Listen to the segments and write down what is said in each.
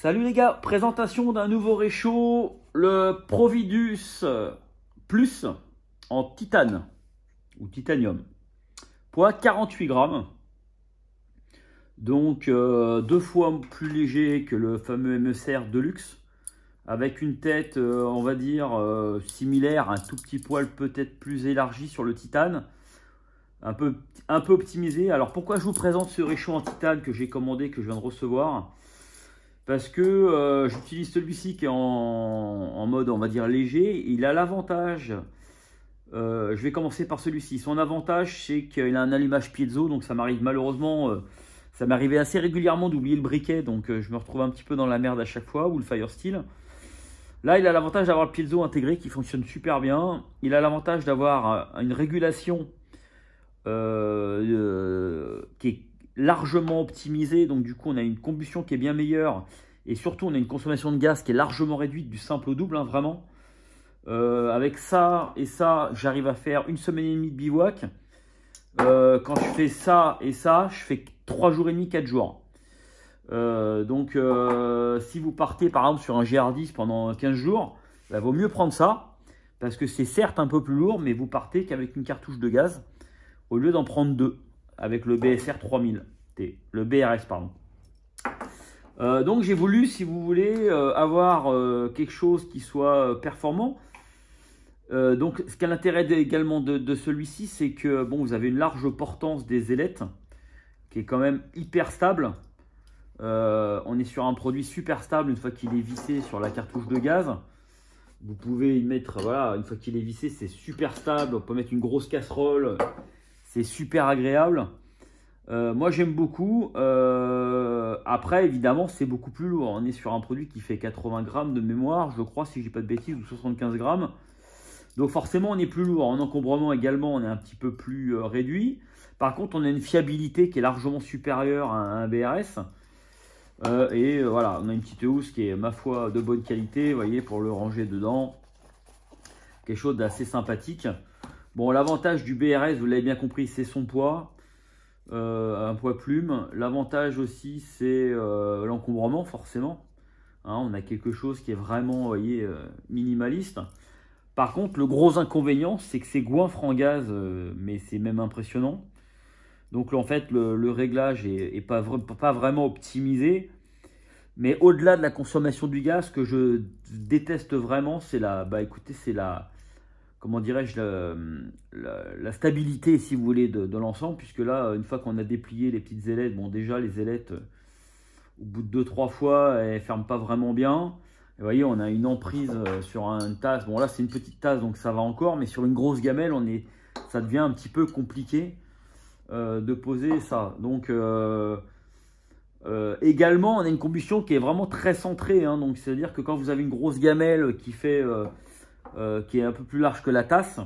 Salut les gars, présentation d'un nouveau réchaud, le Providus Plus en titane ou titanium. Poids 48 grammes, donc deux fois plus léger que le fameux MSR Deluxe, avec une tête, on va dire, similaire, un tout petit poil peut-être plus élargi sur le titane, un peu optimisé. Alors pourquoi je vous présente ce réchaud en titane que j'ai commandé, que je viens de recevoir? Parce que j'utilise celui-ci qui est en mode, on va dire, léger. Il a l'avantage, je vais commencer par celui-ci. Son avantage, c'est qu'il a un allumage piezo. Donc ça m'arrive malheureusement, ça m'arrivait assez régulièrement d'oublier le briquet. Donc je me retrouve un petit peu dans la merde à chaque fois, ou le Firesteel. Là, il a l'avantage d'avoir le piezo intégré qui fonctionne super bien. Il a l'avantage d'avoir une régulation qui est largement optimisé, donc du coup on a une combustion qui est bien meilleure et surtout on a une consommation de gaz qui est largement réduite du simple au double, hein, vraiment. Avec ça et ça, j'arrive à faire une semaine et demie de bivouac. Quand je fais ça et ça, je fais 3 jours et demi, 4 jours. Donc si vous partez par exemple sur un GR10 pendant 15 jours, bah, vaut mieux prendre ça parce que c'est certes un peu plus lourd, mais vous partez qu'avec une cartouche de gaz au lieu d'en prendre deux avec le BSR 3000T, le BRS pardon. Donc j'ai voulu, si vous voulez, avoir quelque chose qui soit performant. Donc ce qui a l'intérêt également de celui-ci, c'est que bon, vous avez une large portance des ailettes qui est quand même hyper stable. On est sur un produit super stable une fois qu'il est vissé sur la cartouche de gaz. Vous pouvez y mettre, voilà, une fois qu'il est vissé, c'est super stable. On peut mettre une grosse casserole. C'est super agréable. Moi, j'aime beaucoup. Après, évidemment, c'est beaucoup plus lourd. On est sur un produit qui fait 80 grammes de mémoire, je crois, si je dis pas de bêtises, ou 75 grammes. Donc forcément, on est plus lourd. En encombrement également, on est un petit peu plus réduit. Par contre, on a une fiabilité qui est largement supérieure à un BRS. Et voilà, on a une petite housse qui est, ma foi, de bonne qualité, vous voyez, pour le ranger dedans. Quelque chose d'assez sympathique. Bon, l'avantage du BRS, vous l'avez bien compris, c'est son poids, un poids plume. L'avantage aussi, c'est l'encombrement, forcément. Hein, on a quelque chose qui est vraiment, vous voyez, minimaliste. Par contre, le gros inconvénient, c'est que c'est goinfre en gaz, mais c'est même impressionnant. Donc là, en fait, le réglage est pas vraiment optimisé. Mais au-delà de la consommation du gaz, ce que je déteste vraiment, c'est écoutez, c'est comment dirais-je, la stabilité, si vous voulez, de l'ensemble, puisque là, une fois qu'on a déplié les petites ailettes, bon, déjà, les ailettes, au bout de 2-3 fois, elles ne ferment pas vraiment bien. Et vous voyez, on a une emprise sur une tasse. Bon, là, c'est une petite tasse, donc ça va encore, mais sur une grosse gamelle, ça devient un petit peu compliqué de poser ça. Donc, également, on a une combustion qui est vraiment très centrée, hein, donc c'est-à-dire que quand vous avez une grosse gamelle qui fait... qui est un peu plus large que la tasse,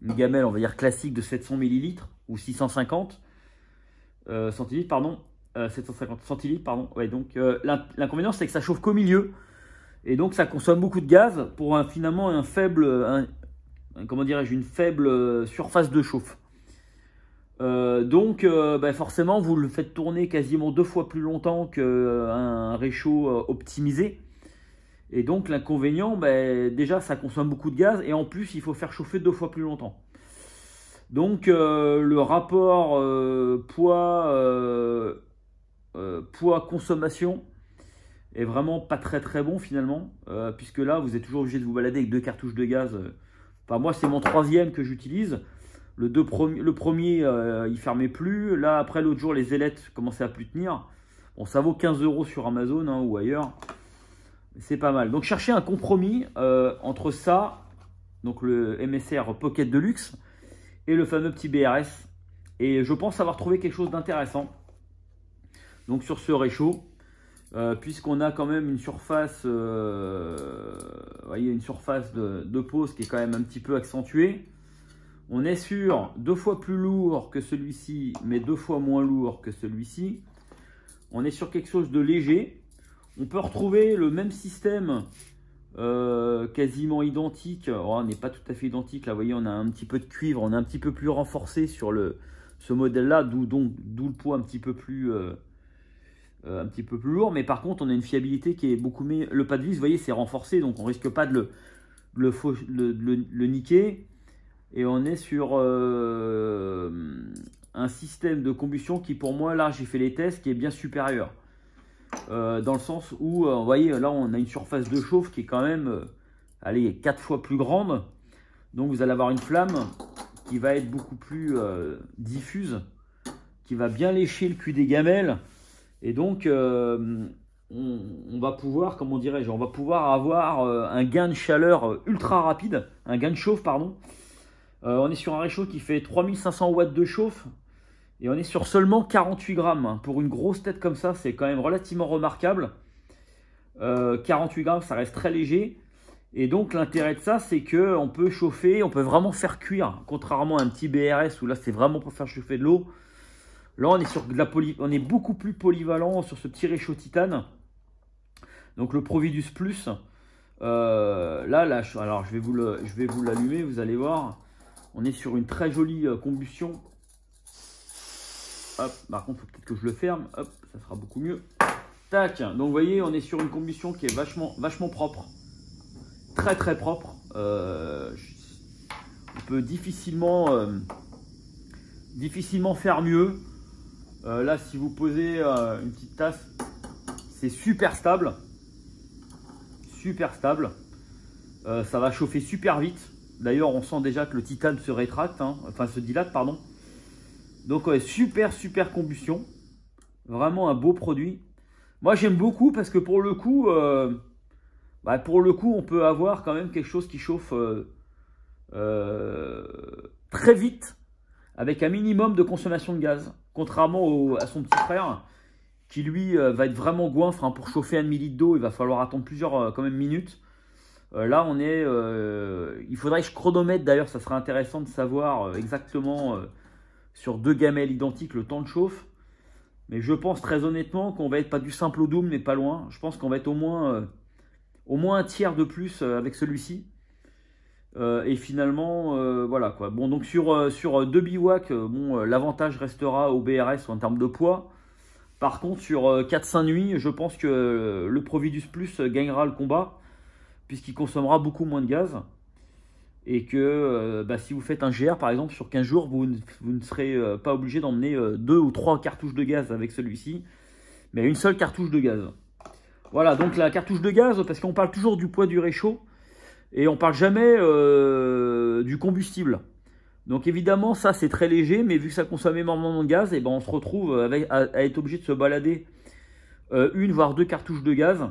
une gamelle on va dire classique de 700 ml ou 650 centilitres, pardon, 750 centilitres, pardon. Ouais, donc l'inconvénient c'est que ça chauffe qu'au milieu et donc ça consomme beaucoup de gaz pour finalement un faible, comment dirais-je, une faible surface de chauffe. Donc forcément vous le faites tourner quasiment 2 fois plus longtemps qu'un réchaud optimisé. Et donc l'inconvénient, déjà ça consomme beaucoup de gaz et en plus il faut faire chauffer 2 fois plus longtemps. Donc le rapport poids consommation est vraiment pas très bon finalement, puisque là vous êtes toujours obligé de vous balader avec 2 cartouches de gaz. Enfin moi c'est mon 3e que j'utilise. Le premier il fermait plus. Là après l'autre jour les ailettes commençaient à plus tenir. Bon, ça vaut 15 € sur Amazon, hein, ou ailleurs. C'est pas mal. Donc chercher un compromis entre ça, donc le MSR Pocket Deluxe, et le fameux petit BRS. Et je pense avoir trouvé quelque chose d'intéressant. Donc sur ce réchaud, puisqu'on a quand même une surface, vous voyez, une surface de pose qui est quand même un petit peu accentuée. On est sur 2 fois plus lourd que celui-ci, mais 2 fois moins lourd que celui-ci. On est sur quelque chose de léger. On peut retrouver le même système quasiment identique. Oh, on n'est pas tout à fait identique. Là, vous voyez, on a un petit peu de cuivre. On est un petit peu plus renforcé sur ce modèle-là, d'où le poids un petit peu plus un petit peu plus lourd. Mais par contre, on a une fiabilité qui est beaucoup meilleure. Le pas de vis, vous voyez, c'est renforcé, donc on risque pas de le niquer. Et on est sur un système de combustion qui, pour moi, là, j'ai fait les tests, qui est bien supérieur. Dans le sens où, vous voyez, là, on a une surface de chauffe qui est quand même, allez, 4 fois plus grande. Donc, vous allez avoir une flamme qui va être beaucoup plus diffuse, qui va bien lécher le cul des gamelles. Et donc, on va pouvoir, comment dirais-je, on va pouvoir avoir un gain de chaleur ultra rapide, un gain de chauffe, pardon. On est sur un réchaud qui fait 3500 watts de chauffe et on est sur seulement 48 grammes. Pour une grosse tête comme ça, c'est quand même relativement remarquable. 48 grammes, ça reste très léger. Et donc, l'intérêt de ça, c'est qu'on peut chauffer, on peut vraiment faire cuire. Contrairement à un petit BRS où là, c'est vraiment pour faire chauffer de l'eau. Là, on est sur de on est beaucoup plus polyvalent sur ce petit réchaud titane. Donc, le Providus Plus. Alors, je vais vous l'allumer, vous allez voir. On est sur une très jolie combustion. Hop, par contre, il faut peut-être que je le ferme. Hop, ça sera beaucoup mieux. Tac. Donc, vous voyez, on est sur une combustion qui est vachement propre. Très, très propre. On peut difficilement faire mieux. Là, si vous posez une petite tasse, c'est super stable. Super stable. Ça va chauffer super vite. D'ailleurs, on sent déjà que le titane se rétracte, hein, enfin se dilate, pardon. Donc, ouais, super combustion. Vraiment un beau produit. Moi, j'aime beaucoup parce que pour le coup, on peut avoir quand même quelque chose qui chauffe très vite avec un minimum de consommation de gaz. Contrairement à son petit frère qui, lui, va être vraiment goinfre. Hein, pour chauffer 1 demi-litre d'eau, il va falloir attendre plusieurs quand même minutes. Là, on est. Il faudrait que je chronomètre. D'ailleurs, ça serait intéressant de savoir exactement sur 2 gamelles identiques le temps de chauffe. Mais je pense très honnêtement qu'on va être pas du simple au double, mais pas loin. Je pense qu'on va être au moins un tiers de plus avec celui-ci. Et finalement, voilà quoi. Bon, donc sur 2 bivouacs, l'avantage restera au BRS en termes de poids. Par contre, sur 4-5 nuits, je pense que le Providus Plus gagnera le combat, puisqu'il consommera beaucoup moins de gaz. Et que si vous faites un GR par exemple sur 15 jours, vous ne serez pas obligé d'emmener 2 ou 3 cartouches de gaz avec celui-ci, mais une seule cartouche de gaz. Voilà, donc la cartouche de gaz, parce qu'on parle toujours du poids du réchaud, et on parle jamais du combustible. Donc évidemment, ça c'est très léger, mais vu que ça consomme énormément de gaz, et on se retrouve à être obligé de se balader 1 voire 2 cartouches de gaz.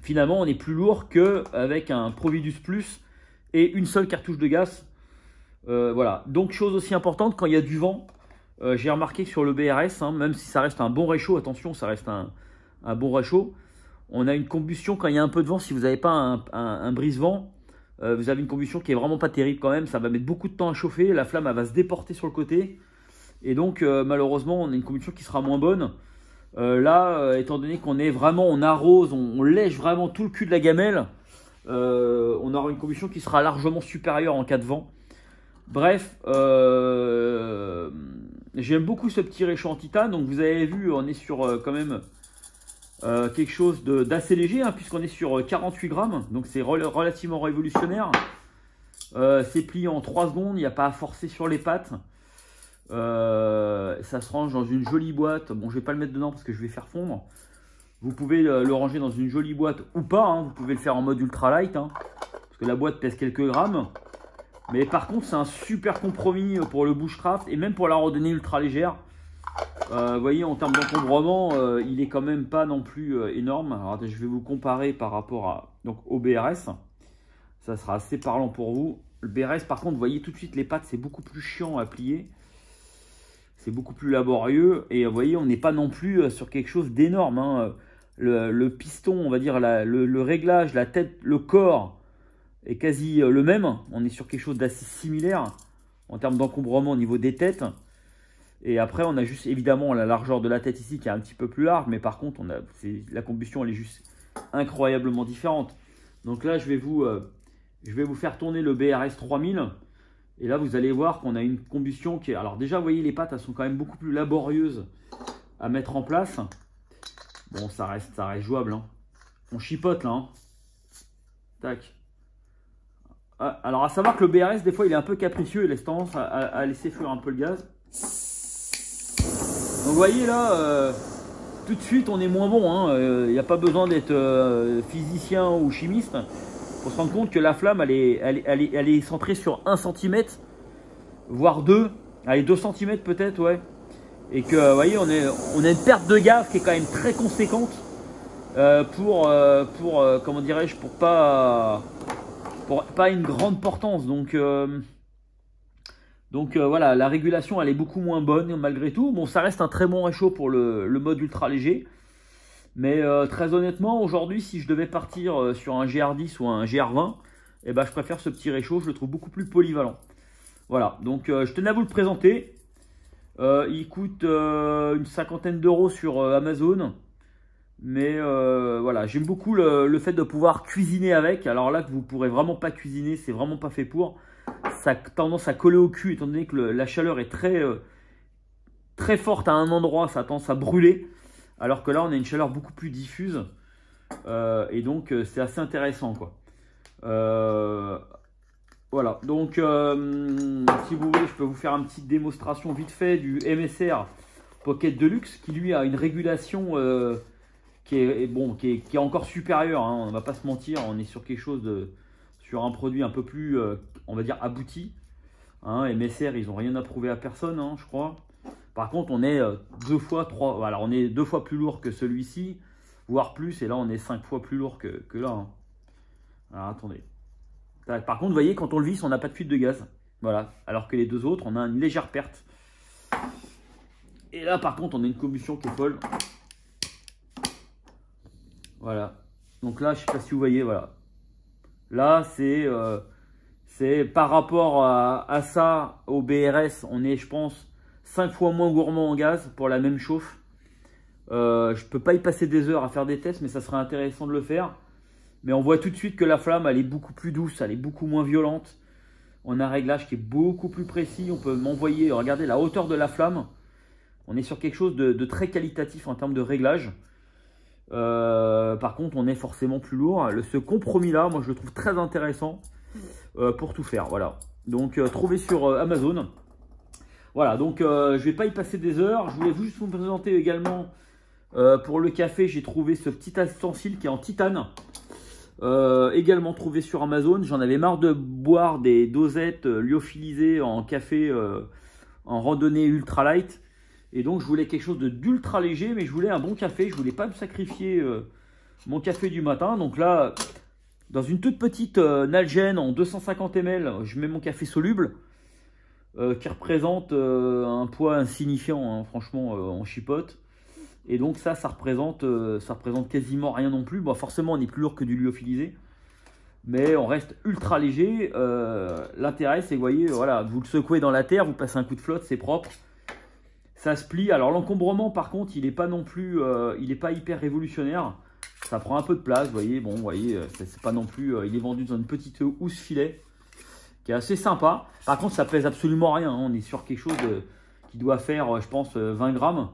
Finalement, on est plus lourd qu'avec un Providus Plus et une seule cartouche de gaz. Voilà. Donc, chose aussi importante, quand il y a du vent, j'ai remarqué que sur le BRS, hein, même si ça reste un bon réchaud, attention, ça reste un bon réchaud, on a une combustion quand il y a un peu de vent. Si vous n'avez pas un brise-vent, vous avez une combustion qui est vraiment pas terrible quand même. Ça va mettre beaucoup de temps à chauffer. La flamme, elle va se déporter sur le côté. Et donc, malheureusement, on a une combustion qui sera moins bonne. Là, étant donné qu'on est vraiment, on arrose, on lèche vraiment tout le cul de la gamelle, on aura une combustion qui sera largement supérieure en cas de vent. Bref, j'aime beaucoup ce petit réchaud en titane. Donc vous avez vu, on est sur quand même quelque chose d'assez léger, hein, puisqu'on est sur 48 grammes. Donc c'est relativement révolutionnaire. C'est plié en 3 secondes, il n'y a pas à forcer sur les pattes. Ça se range dans une jolie boîte. Bon, je vais pas le mettre dedans parce que je vais faire fondre. Vous pouvez le ranger dans une jolie boîte ou pas, hein. Vous pouvez le faire en mode ultra light, hein, parce que la boîte pèse quelques grammes. Mais par contre, c'est un super compromis pour le bushcraft et même pour la randonnée ultra légère. Vous voyez, en termes d'encombrement, il est quand même pas non plus énorme. Alors, je vais vous comparer par rapport au BRS. Ça sera assez parlant pour vous. Le BRS, par contre, vous voyez tout de suite les pattes, c'est beaucoup plus chiant à plier. C'est beaucoup plus laborieux. Et vous voyez, on n'est pas non plus sur quelque chose d'énorme, hein. Le piston, on va dire, le réglage, la tête, le corps est quasi le même. On est sur quelque chose d'assez similaire en termes d'encombrement au niveau des têtes. Et après, on a juste évidemment la largeur de la tête ici qui est un petit peu plus large. Mais par contre, la combustion, elle est juste incroyablement différente. Donc là, je vais vous faire tourner le BRS 3000. Et là, vous allez voir qu'on a une combustion qui est... Alors déjà, vous voyez, les pattes, elles sont quand même beaucoup plus laborieuses à mettre en place. Bon, ça reste jouable. Hein. On chipote là. Hein. Tac. Ah, alors, à savoir que le BRS, des fois, il est un peu capricieux. Il laisse tendance à laisser fuir un peu le gaz. Donc, vous voyez là, tout de suite, on est moins bon. Il n'y a pas besoin d'être physicien ou chimiste pour se rendre compte que la flamme, elle est centrée sur 1 cm, voire 2. Allez, 2 cm peut-être, ouais. Et que, vous voyez, on a une perte de gaz qui est quand même très conséquente comment dirais-je, pour pas une grande portance. Donc voilà, la régulation, elle est beaucoup moins bonne malgré tout. Bon, ça reste un très bon réchaud pour le mode ultra léger. Mais très honnêtement, aujourd'hui, si je devais partir sur un GR10 ou un GR20, eh ben, je préfère ce petit réchaud. Je le trouve beaucoup plus polyvalent. Voilà, donc je tenais à vous le présenter. Il coûte une 50aine d'euros sur Amazon. Mais voilà, j'aime beaucoup le fait de pouvoir cuisiner avec. Alors là, que vous ne pourrez vraiment pas cuisiner, c'est vraiment pas fait pour. Ça a tendance à coller au cul, étant donné que la chaleur est très forte à un endroit, ça a tendance à brûler. Alors que là, on a une chaleur beaucoup plus diffuse. Et donc, c'est assez intéressant, quoi. Voilà, donc si vous voulez, je peux vous faire une petite démonstration vite fait du MSR Pocket Deluxe qui lui a une régulation qui est encore supérieure, hein, on ne va pas se mentir, on est sur quelque chose sur un produit un peu plus, on va dire, abouti. Hein, MSR, ils n'ont rien à prouver à personne, hein, je crois. Par contre, on est on est 2 fois plus lourd que celui-ci, voire plus, et là on est 5 fois plus lourd que là. Hein. Alors attendez. Par contre, vous voyez, quand on le visse, on n'a pas de fuite de gaz. Voilà. Alors que les deux autres, on a une légère perte. Et là, par contre, on a une combustion qui est folle. Voilà. Donc là, je ne sais pas si vous voyez, voilà. Là, c'est par rapport à ça, au BRS, on est, je pense, 5 fois moins gourmand en gaz pour la même chauffe. Je ne peux pas y passer des heures à faire des tests, mais ça serait intéressant de le faire. Mais on voit tout de suite que la flamme, elle est beaucoup plus douce, elle est beaucoup moins violente. On a un réglage qui est beaucoup plus précis. On peut m'envoyer, regardez la hauteur de la flamme. On est sur quelque chose de très qualitatif en termes de réglage. Par contre, on est forcément plus lourd. Ce compromis-là, moi, je le trouve très intéressant pour tout faire. Voilà. Donc, trouvé sur Amazon. Voilà, donc je ne vais pas y passer des heures. Je voulais juste vous présenter également, pour le café, j'ai trouvé ce petit ustensile qui est en titane. Également trouvé sur Amazon. J'en avais marre de boire des dosettes lyophilisées en café en randonnée ultra light. Et donc je voulais quelque chose d'ultra léger, mais je voulais un bon café. Je voulais pas me sacrifier mon café du matin. Donc là, dans une toute petite Nalgene en 250 ml, je mets mon café soluble qui représente un poids insignifiant, hein, franchement, en chipote. Et donc ça représente quasiment rien non plus. Bon, forcément, on est plus lourd que du lyophilisé, mais on reste ultra léger. L'intérêt, c'est, vous voyez, voilà, vous le secouez dans la terre, vous passez un coup de flotte, c'est propre. Ça se plie. Alors l'encombrement, par contre, il n'est pas non plus, il n'est pas hyper révolutionnaire. Ça prend un peu de place, vous voyez. Bon, vous voyez, c'est pas non plus. Il est vendu dans une petite housse filet qui est assez sympa. Par contre, ça pèse absolument rien. Hein. On est sur quelque chose qui doit faire, je pense, 20 grammes.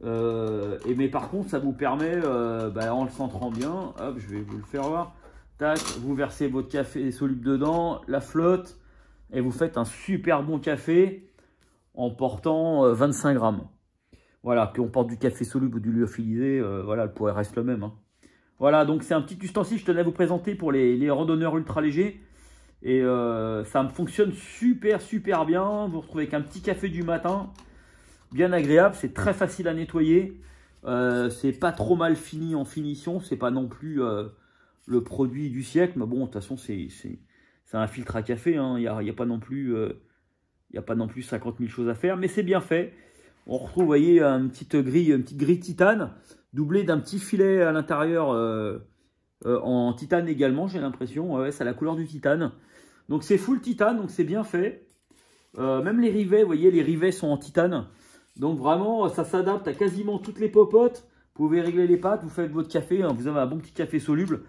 Mais par contre, ça vous permet, en le centrant bien, hop, je vais vous le faire voir. Tac, vous versez votre café soluble dedans, la flotte, et vous faites un super bon café en portant 25 grammes. Voilà, qu'on porte du café soluble ou du lyophilisé, voilà, le poids reste le même. Hein. Voilà, donc c'est un petit ustensile que je tenais à vous présenter pour les randonneurs ultra légers. Et ça me fonctionne super bien. Vous retrouvez avec un petit café du matin, bien agréable, c'est très facile à nettoyer. C'est pas trop mal fini en finition, c'est pas non plus le produit du siècle. Mais bon, de toute façon, c'est un filtre à café, hein. Il n'y a pas non plus... Il n'y a pas non plus 50 000 choses à faire, mais c'est bien fait. On retrouve, vous voyez, une petite grille titane, doublée d'un petit filet à l'intérieur en titane également, j'ai l'impression. Ouais, c'est la couleur du titane. Donc c'est full titane, donc c'est bien fait. Même les rivets, vous voyez, les rivets sont en titane. Donc vraiment, ça s'adapte à quasiment toutes les popotes. Vous pouvez régler les pattes, vous faites votre café, hein, vous avez un bon petit café soluble.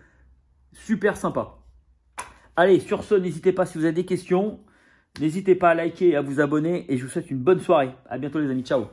Super sympa. Allez, sur ce, n'hésitez pas si vous avez des questions. N'hésitez pas à liker et à vous abonner et je vous souhaite une bonne soirée. À bientôt les amis, ciao.